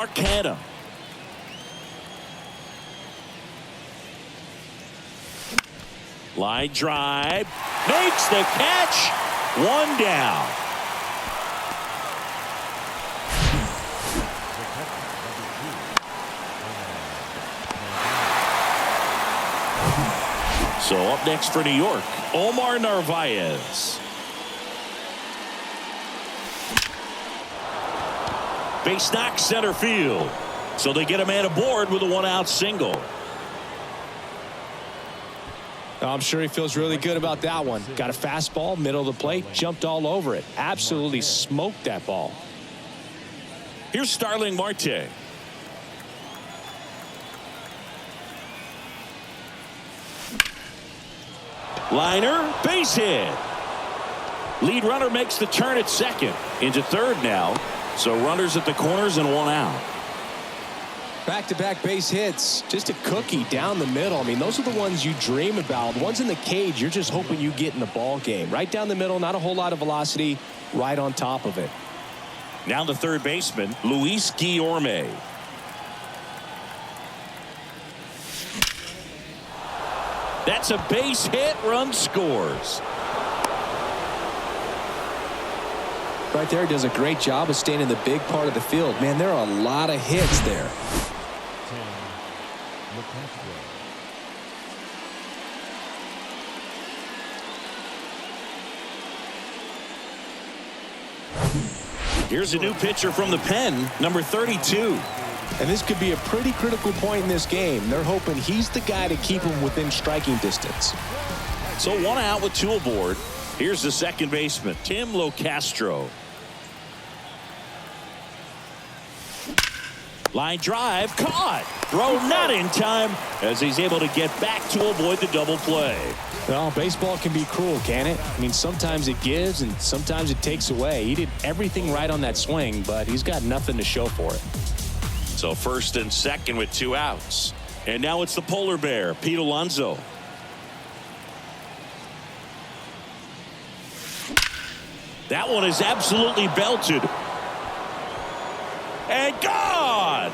Arcana. Line drive. Makes the catch. One down. So up next for New York, Omar Narvaez. Base knock center field. So they get a man aboard with a one-out single. I'm sure he feels really good about that one. Got a fastball, middle of the plate, jumped all over it. Absolutely smoked that ball. Here's Starling Marte. Liner, base hit. Lead runner makes the turn at second. Into third now. So runners at the corners and one out. Back-to-back base hits. Just a cookie down the middle. I mean, those are the ones you dream about. The ones in the cage, you're just hoping you get in the ball game. Right down the middle, not a whole lot of velocity, right on top of it. Now the third baseman, Luis Guillorme. That's a base hit. Run scores. Right there, does a great job of staying in the big part of the field. Man, there are a lot of hits there. Here's a new pitcher from the pen, number 32. And this could be a pretty critical point in this game. They're hoping he's the guy to keep him within striking distance. So one out with two aboard. Here's the second baseman, Tim Locastro. Line drive, caught. Throw not in time as he's able to get back to avoid the double play. Well, baseball can be cruel, can it? I mean, sometimes it gives and sometimes it takes away. He did everything right on that swing, but he's got nothing to show for it. So first and second with two outs. And now it's the polar bear, Pete Alonso. That one is absolutely belted. And gone!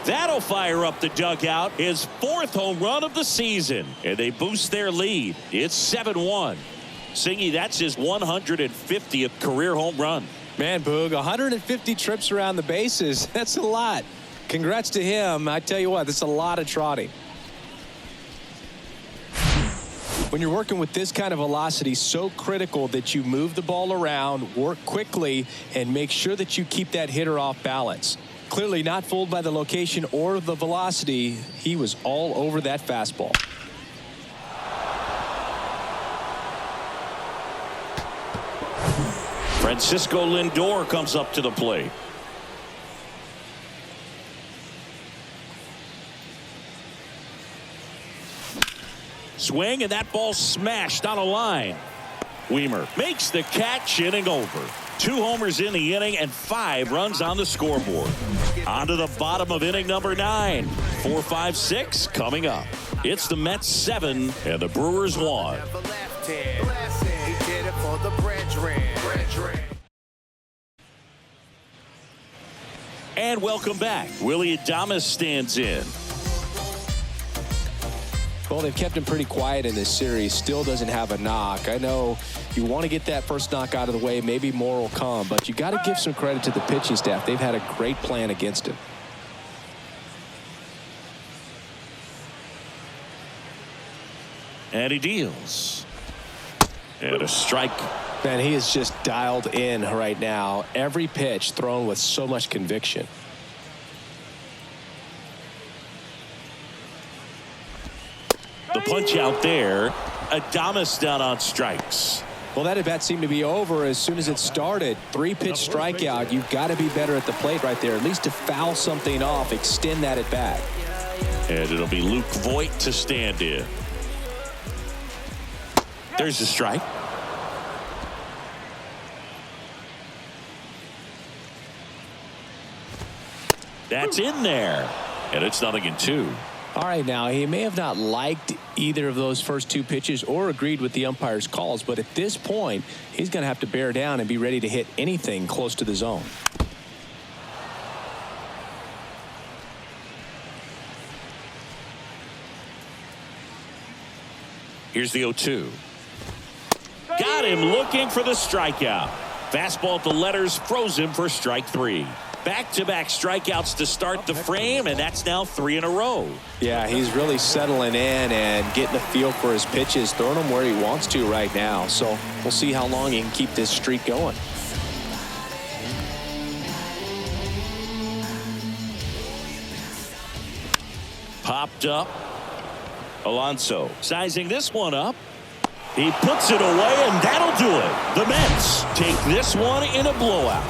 That'll fire up the dugout. His fourth home run of the season. And they boost their lead. It's 7-1. Singy, that's his 150th career home run. Man, Boog, 150 trips around the bases. That's a lot. Congrats to him. I tell you what, that's a lot of trotting. When you're working with this kind of velocity, so critical that you move the ball around, work quickly, and make sure that you keep that hitter off balance. Clearly not fooled by the location or the velocity. He was all over that fastball. Francisco Lindor comes up to the plate. Swing, and that ball smashed on a line. Weimer makes the catch, inning over. 2 homers in the inning and 5 runs on the scoreboard. On to the bottom of inning number 9. 4, 5, 6 coming up. It's the Mets 7 and the Brewers 1. And welcome back. Willie Adames stands in. Well, they've kept him pretty quiet in this series. Still doesn't have a knock. I know you want to get that first knock out of the way. Maybe more will come, but you got to give some credit to the pitching staff. They've had a great plan against him. And he deals. And a strike. Man, he is just dialed in right now. Every pitch thrown with so much conviction. The punch out there. Adames down on strikes. Well, that at bat seemed to be over as soon as it started. 3-pitch strikeout. You've got to be better at the plate right there, at least to foul something off, extend that at bat. And it'll be Luke Voit to stand in. There's the strike. That's in there. And it's 0-2. All right, now, he may have not liked either of those first 2 pitches or agreed with the umpire's calls, but at this point, he's going to have to bear down and be ready to hit anything close to the zone. Here's the 0-2. Got him looking for the strikeout. Fastball at the letters froze him for strike 3. Back-to-back strikeouts to start the frame, and that's now 3 in a row. Yeah, he's really settling in and getting a feel for his pitches, throwing them where he wants to right now. So we'll see how long he can keep this streak going. Popped up. Alonso sizing this one up. He puts it away, and that'll do it. The Mets take this one in a blowout.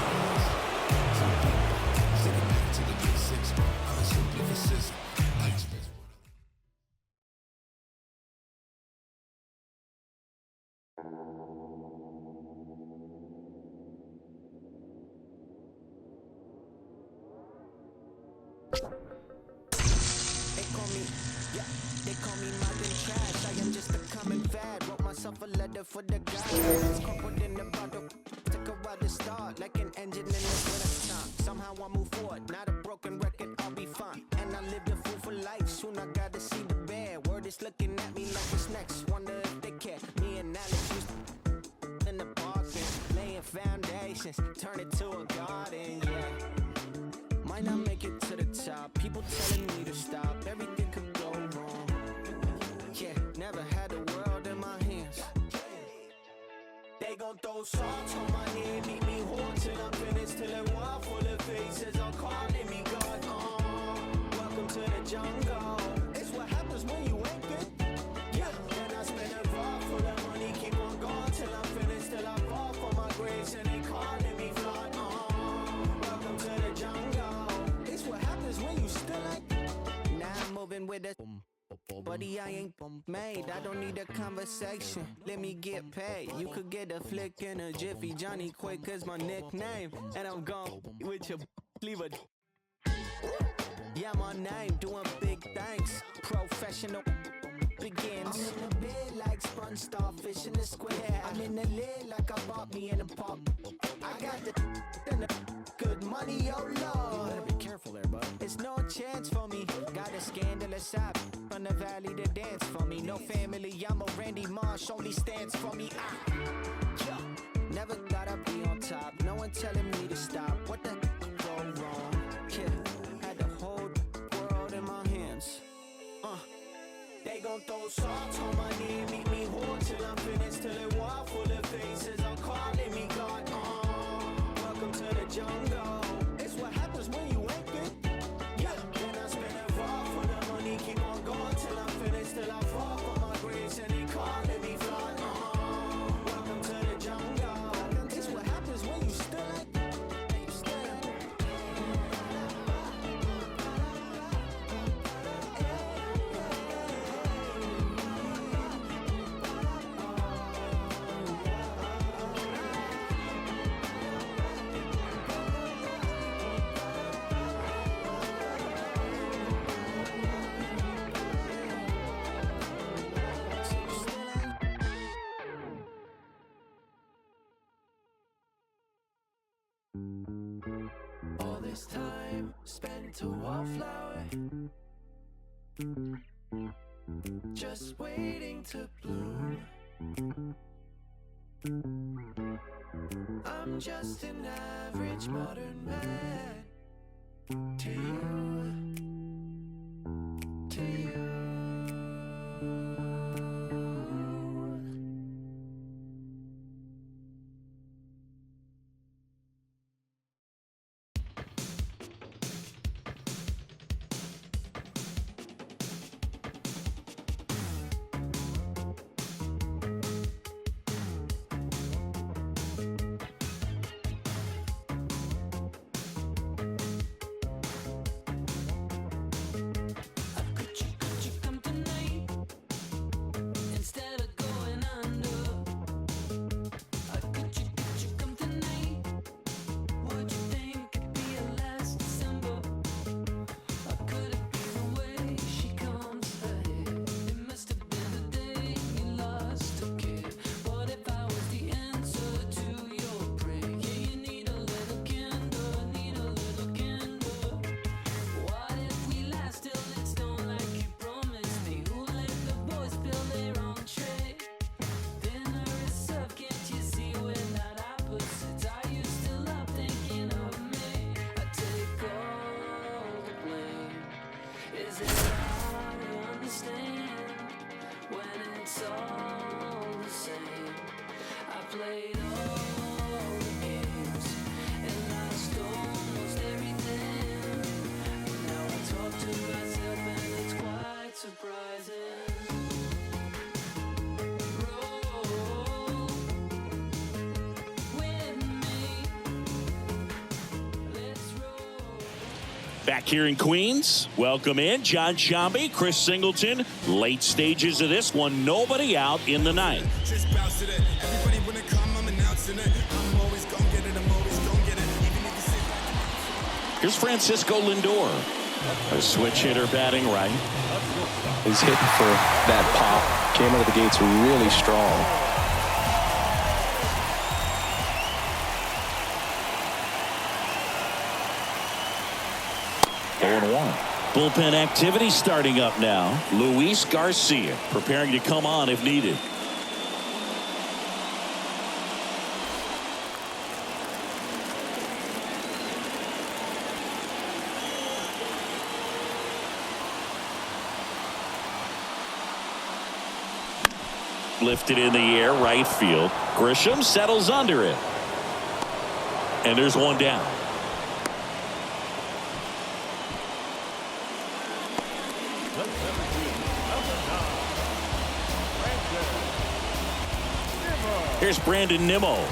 A letter for the guy. Crumpled in the bottle. Took a while to start, like an engine in the winter time. Somehow I move forward, not a broken record, I'll be fine. And I lived a fool for life. Soon I got to see the bear. Word is looking at me like it's next. Wonder if they care. Me and Alex used to in the park and laying foundations, turn it to a garden. Yeah, might not make it to the top. People telling me to stop. Everything could go wrong. Yeah, never had the world in my hands. They gon' throw salt on my head, meet me hard till I'm finished, till a wall full of faces are calling me God. Welcome to the jungle. It's what happens when you ain't good. Yeah, then I spend a raw full of money, keep on going till I'm finished, till I fall for my grace and they calling me fraud. Welcome to the jungle. It's what happens when you still ain't. Now I'm moving with a buddy, I ain't made. I don't need a conversation. Let me get paid. You could get a flick in a jiffy. Johnny Quick is my nickname, and I'm gone with your leave a. Yeah, my name doing big things. Professional begins. I'm in the bed like sponge starfish in the square. I'm in the lid like I bought me in a pop. I got the good money, oh Lord. You better be careful there, bud. It's no chance for me. Got a scandalous side from the valley to dance for me. No family, I'm a Randy Marsh, only stands for me. Yeah. Never gotta be on top. No one telling me to stop. What the go wrong? Yeah. Had the whole world in my hands. They gon' throw salt on my knee, meet me hard till I'm finished, till a wall full of faces are calling me God. Welcome to the jungle. It's what happens when you ain't good. Yeah, then I spend a raw for the money, keep on going till I'm finished, till I fall for my grace and they calling me fraud. Welcome to the jungle. It's what happens when you still ain't. All this time spent to wallflower, just waiting to bloom. I'm just an average modern man to you, to you. Back here in Queens, welcome in John Shambi, Chris Singleton. Late stages of this one, nobody out in the ninth. Just bounce to that. Everybody wanna come, I'm announcing it. I'm always gonna get it, I'm always gonna get it. Even if you sit back. Here's Francisco Lindor. A switch hitter batting right. He's hitting for that pop. Came out of the gates really strong. 0-1. Bullpen activity starting up now. Luis Garcia preparing to come on if needed. Lifted in the air, right field. Grisham settles under it. And there's one down. Here's Brandon Nimmo.